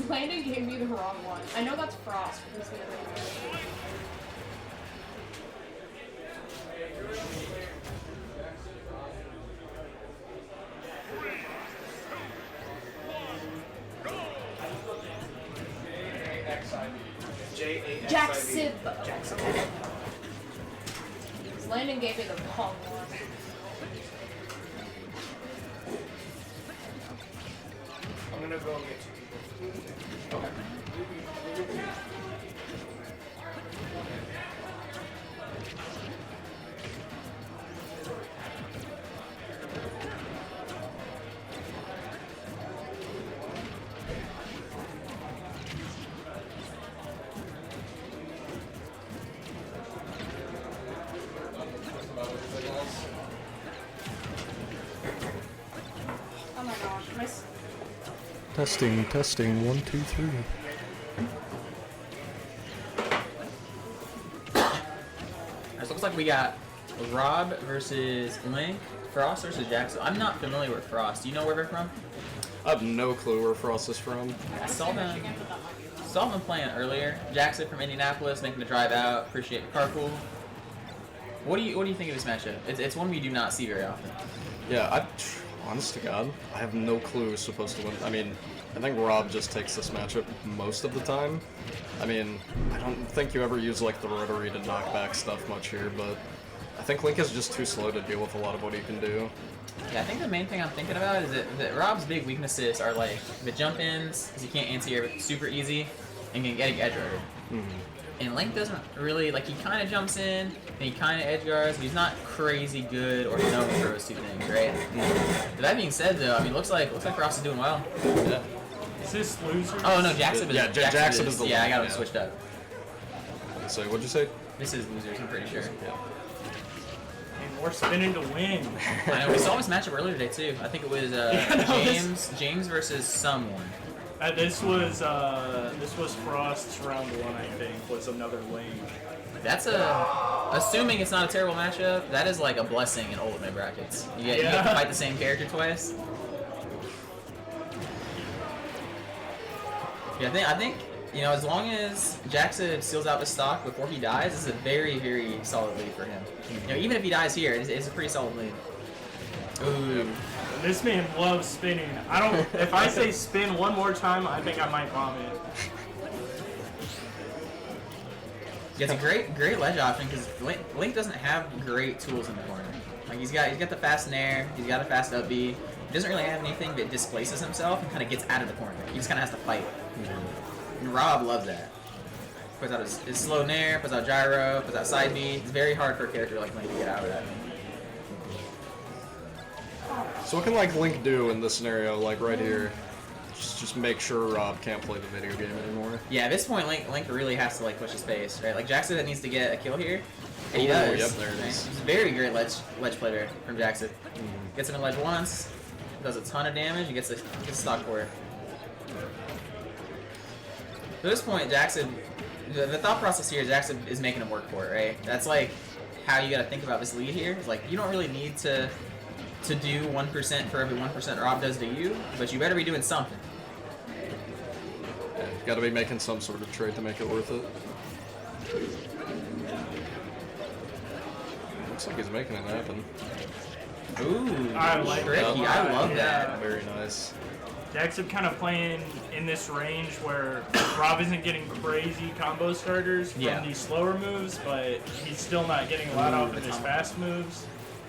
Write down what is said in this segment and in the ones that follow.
Landon gave me the wrong one. I know that's Frost, but he's the other one. Jaxib. Landon gave me the wrong one. I'm gonna go get you people. Okay. Oh my gosh, Testing, 1, 2, 3. It looks like we got Rob versus Link, Frost versus Jaxib. I'm not familiar with Frost. Do you know where they're from? I have no clue where Frost is from. I saw them playing earlier. Jaxib from Indianapolis making the drive out. Appreciate the carpool. What do you think of this matchup? It's one we do not see very often. Yeah, honest to God, I have no clue who's supposed to win. I mean, I think Rob just takes this matchup most of the time. I mean, I don't think you ever use like the rotary to knock back stuff much here, but I think Link is just too slow to deal with a lot of what he can do. Yeah, I think the main thing I'm thinking about is that Rob's big weaknesses are like the jump ins, because he can't anti-air super easy, and can get edge guarded. And Link doesn't really, like, he kind of jumps in, and he kind of edge guards, but he's not crazy good or known for those two things, right? But that being said, though, I mean, looks like Frost is doing well. Yeah. Is this loser? Oh no, Jaxib is. Yeah, Jaxib is the yeah, one, I got him yeah. switched up. So what'd you say? This is losers, I'm pretty sure. Yeah. And more spinning to win. I know, we saw this matchup earlier today too. I think it was James versus someone. This was Frost's round 1, I think, was another lane. That's assuming it's not a terrible matchup, that is like a blessing in Ultimate brackets. You get to fight the same character twice. Yeah, I think you know, as long as Jaxib seals out the stock before he dies, this is a very, very solid lead for him. You know, even if he dies here, it's a pretty solid lead. Ooh. This man loves spinning. If I say spin one more time, I think I might vomit. Yeah, it's a great ledge option because Link doesn't have great tools in the corner. Like he's got the fast nair, he's got a fast up B. He doesn't really have anything that displaces himself and kind of gets out of the corner. He just kind of has to fight. And Rob loves that. Puts out his slow nair, puts out gyro, puts out side B. It's very hard for a character like Link to get out of that. So what can like Link do in this scenario, like right here? Just make sure Rob can't play the video game anymore. Yeah, at this point, Link really has to like push his pace, right? Like Jaxib needs to get a kill here, and he does. Yep, there it is. It's a very great ledge player from Jaxib. Gets him in ledge once, does a ton of damage, and gets stock for it. At this point, Jaxib, the thought process here is Jaxib is making him work for it, right? That's like how you got to think about this lead here. It's like you don't really need to do 1% for every 1% Rob does to you, but you better be doing something. Yeah, you gotta be making some sort of trade to make it worth it. Looks like he's making it happen. Ooh, I like tricky. that. I love Yeah. that. Very nice. Jaxib kind of playing in this range where Rob isn't getting crazy combo starters from these slower moves, but he's still not getting a lot off of his fast moves.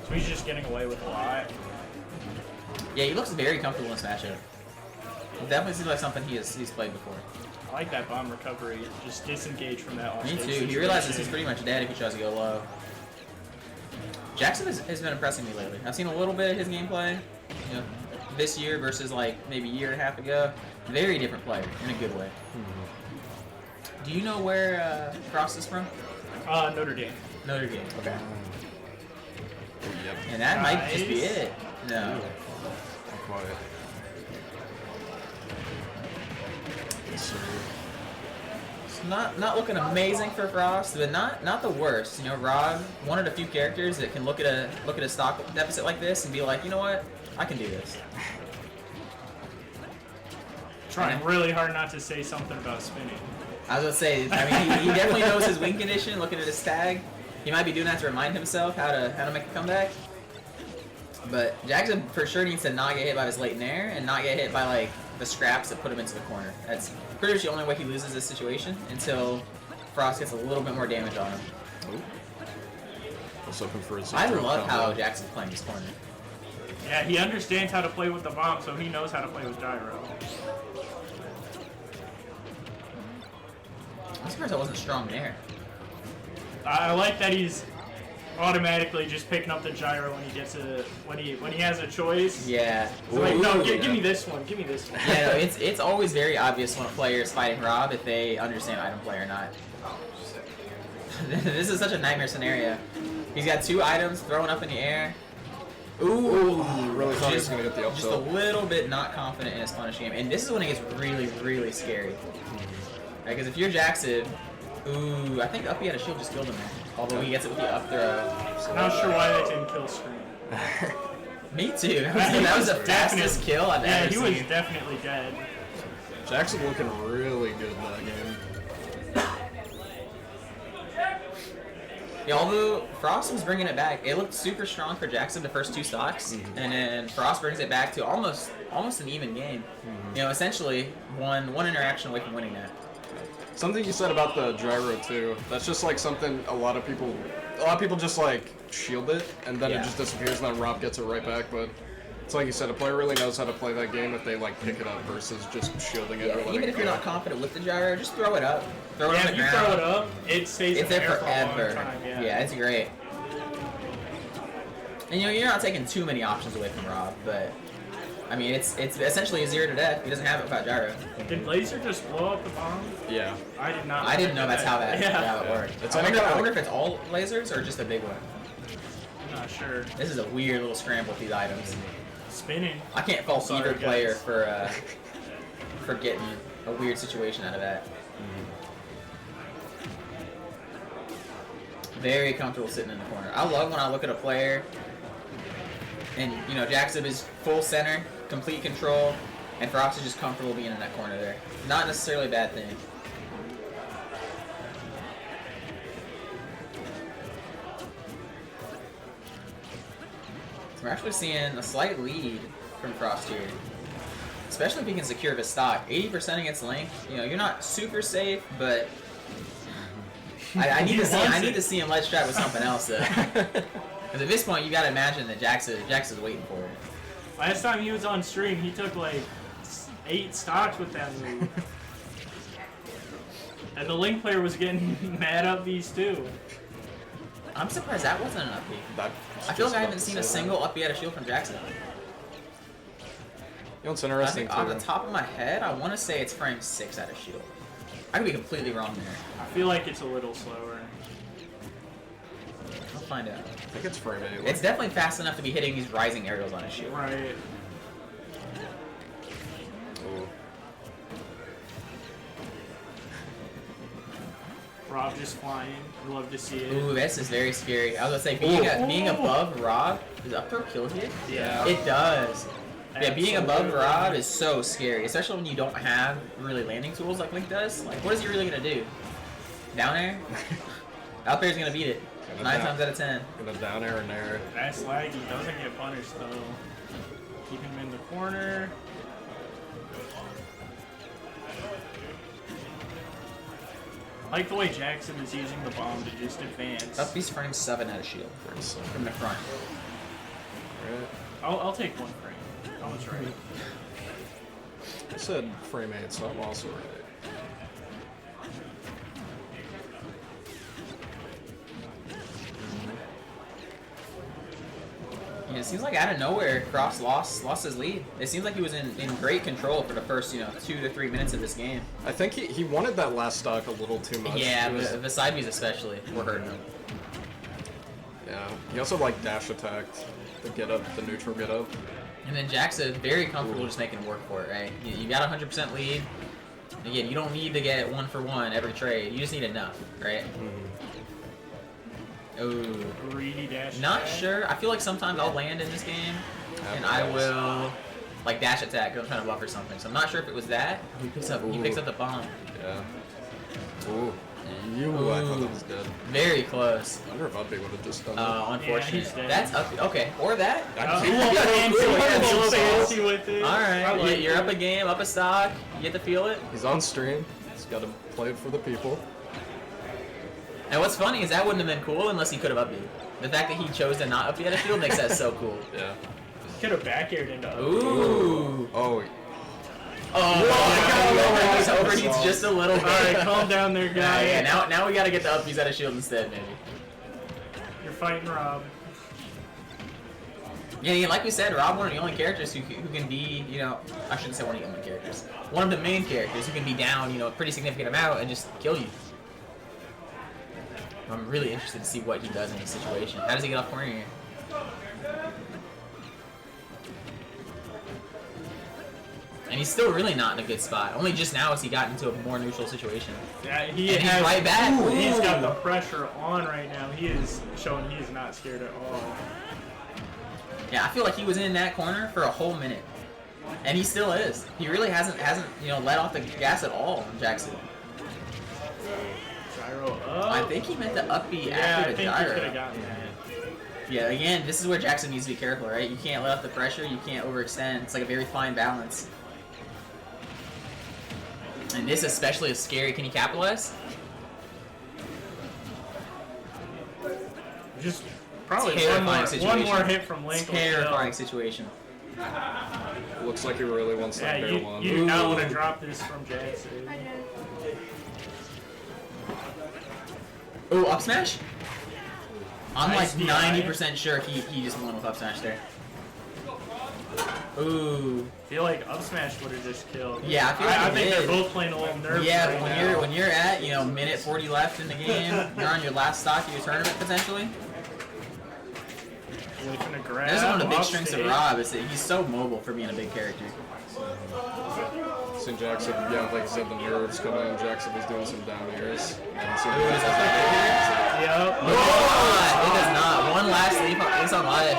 So he's just getting away with a lot. Yeah, he looks very comfortable in this matchup. It definitely seems like something he's played before. I like that bomb recovery. Just disengage from that. Me too. He realizes he's pretty much dead if he tries to go low. Jaxib has been impressing me lately. I've seen a little bit of his gameplay, you know, this year versus like maybe a year and a half ago. Very different player in a good way. Do you know where Frost is from? Notre Dame. Notre Dame. Okay. Yep. And that might just be it. No. Not quite. Yes, sir. It's not looking amazing for Frost, but not the worst. You know, Rob, one of the few characters that can look at a stock deficit like this and be like, you know what, I can do this. trying really hard not to say something about spinning. I was gonna say, I mean, he definitely knows his win condition. Looking at his tag, he might be doing that to remind himself how to make a comeback. But Jaxib for sure needs to not get hit by his late nair and not get hit by like the scraps that put him into the corner. That's pretty much the only way he loses this situation until Frost gets a little bit more damage on him. Ooh. I was hoping for his I love how Jaxib's playing his corner. Yeah, he understands how to play with the bomb, so he knows how to play with gyro. I'm surprised I wasn't strong there. I like that he's automatically just picking up the gyro when he gets when he has a choice. Yeah. So like, no, give yeah. me this one. Give me this one. Yeah, no, it's always very obvious when a player is fighting Rob if they understand item play or not. This is such a nightmare scenario. He's got 2 items thrown up in the air. Ooh, really thought he was gonna get the up just a tilt. little bit not confident in his punish game, and this is when it gets really, really scary. Because if you're Jaxib, ooh, I think up he had a shield just killed him there. Although he gets it with the up throw. Not sure why that didn't kill Scream. Me too. That was the fastest kill I've Yeah, ever he seen. was definitely dead. Jaxib looking really good in that game. Yeah, although Frost was bringing it back, it looked super strong for Jaxib the first 2 stocks, and then Frost brings it back to almost an even game. You know, essentially one interaction away from winning that. Something you said about the gyro too. That's just like something a lot of people just like shield it and then Yeah. it just disappears and then Rob gets it right back. But it's like you said, a player really knows how to play that game if they like pick it up versus just shielding it. Yeah, or letting even it if you're go. not confident with the gyro, just throw it up. Throw it Yeah, on if the you ground. throw it up, it stays It's in there the air for a long forever. time. Yeah, it's great. And you know, you're not taking too many options away from Rob, but I mean, it's essentially a 0 to death. He doesn't have it without gyro. Did Laser just blow up the bomb? Yeah. I did not. I didn't know that's how that Yeah. worked. It's I only got, wonder if it's all lasers or just a big one. I'm not sure. This is a weird little scramble with these items. Spinning. I can't fault Sorry, either player guys. for getting a weird situation out of that. Very comfortable sitting in the corner. I love when I look at a player and, you know, Jaxib is full center, complete control, and Frost is just comfortable being in that corner there. Not necessarily a bad thing. We're actually seeing a slight lead from Frost here. Especially if he can secure his stock. 80% against Link. You know, you're not super safe, but I need to see him ledge trap with something else though. Because at this point, you gotta imagine that Jax is waiting for it. Last time he was on stream, he took like 8 stocks with that move. And the Link player was getting mad up these too. I'm surprised that wasn't an up B. That- I feel like I just haven't seen about a to say single up B out of shield from Jackson. that. You know what's I interesting think off too? the top of my head, I want to say it's frame 6 out of shield. I could be completely wrong there. I feel like it's a little slower. I'll find out. I think it's frame 8. It's definitely fast enough to be hitting these rising aerials on his shield. Right. Ooh. Rob just flying. I love to see it. Ooh, this is very scary. I was gonna say being above Rob, does up throw kill here? Yeah. It does. Yeah, being above Absolutely. Rob is so scary, especially when you don't have really landing tools like Link does. Like, what is he really gonna do? Down air? Out there's gonna beat it. 9 times out of 10. Gonna down air and air. That's laggy. Doesn't get punished though. Keep him in the corner. I like the way Jackson is using the bomb to just advance. Up B's frame 7 out of shield Frame 7. from the front. Right. I'll take one frame. I was right. I said frame 8, so I'm also right. Yeah, it seems like out of nowhere, Cross lost his lead. It seems like he was in great control for the first 2 to 3 minutes of this game. I think he wanted that last stock a little too much. Yeah, It was- the side Bs especially were hurting him. yeah. He also like dash attacked the get up, the neutral get up. And then Jackson, very comfortable just making work for it, right? You got 100% lead. Again, you don't need to get 1 for 1 every trade. You just need enough, right? Ooh. Greedy dash. Not attack. sure. I feel like sometimes I'll land in this game, and I will like dash attack, I'm trying to buff or something. So I'm not sure if it was that. He picks up the bomb. Yeah. Ooh. I thought that was dead. Very close. I wonder if Uppy would have just done Unfortunate. Yeah, he's dead. That's up. Okay, or that. Fancy with it. All right, you're up a game, up a stock. You get to feel it. He's on stream. He's got to play it for the people. And what's funny is that wouldn't have been cool unless he could have up B. The fact that he chose to not up B at a field makes that so cool. Yeah. Could have back aired into up. Ooh. Oh. He overheats just a little bit. Alright, calm down there, guy. Yeah, now we gotta get the uppies out of shield instead, maybe. You're fighting Rob. Yeah, like we said, Rob, one of the only characters who can be, I shouldn't say one of the only characters. One of the main characters who can be down, a pretty significant amount and just kill you. I'm really interested to see what he does in this situation. How does he get off corner here? And he's still really not in a good spot. Only just now has he gotten into a more neutral situation. Yeah, and he's right back. He's got the pressure on right now. He is showing he is not scared at all. Yeah, I feel like he was in that corner for a whole minute. And he still is. He really hasn't let off the gas at all on Jaxib. Gyro up. I think he meant the up B after the gyro. Yeah, I think he could have gotten that. Yeah, again, this is where Jaxib needs to be careful, right? You can't let off the pressure, you can't overextend. It's like a very fine balance. And this especially is scary. Can he capitalize? Just probably one more hit from Link. Terrifying situation. Looks like he really wants that bear one. You do not want to drop this from Jaxib. I did. Ooh, up smash? I'm Nice like DI. 90% sure he just won with up smash there. Ooh. I feel like up smash would have just killed. Yeah, I think they're both playing a little nervous. Yeah, right but now. when you're at minute 40 left in the game, you're on your last stock of your tournament potentially. Looking to grab. That's one of the big off strengths of stage. Rob is that he's so mobile for being a big character. So Jaxib, yeah, like you said, the nerves coming in. Jaxib was doing some down airs. And so Ooh, is that Yep. it does not. One last leap on Ace on live.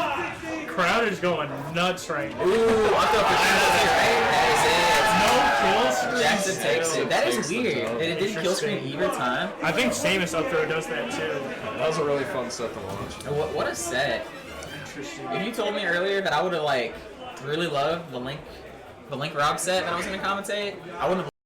Crowd is going nuts right now. Ooh, up throw for right? That No kill is it. Jaxib takes it. That is Takes the weird. dub. And it didn't kill screen either time. I think Samus up throw does that too. that was a really fun set to watch. And what a set. Interesting. If you told me earlier that I would have really loved the Link Rob set that I was gonna commentate, I wouldn't have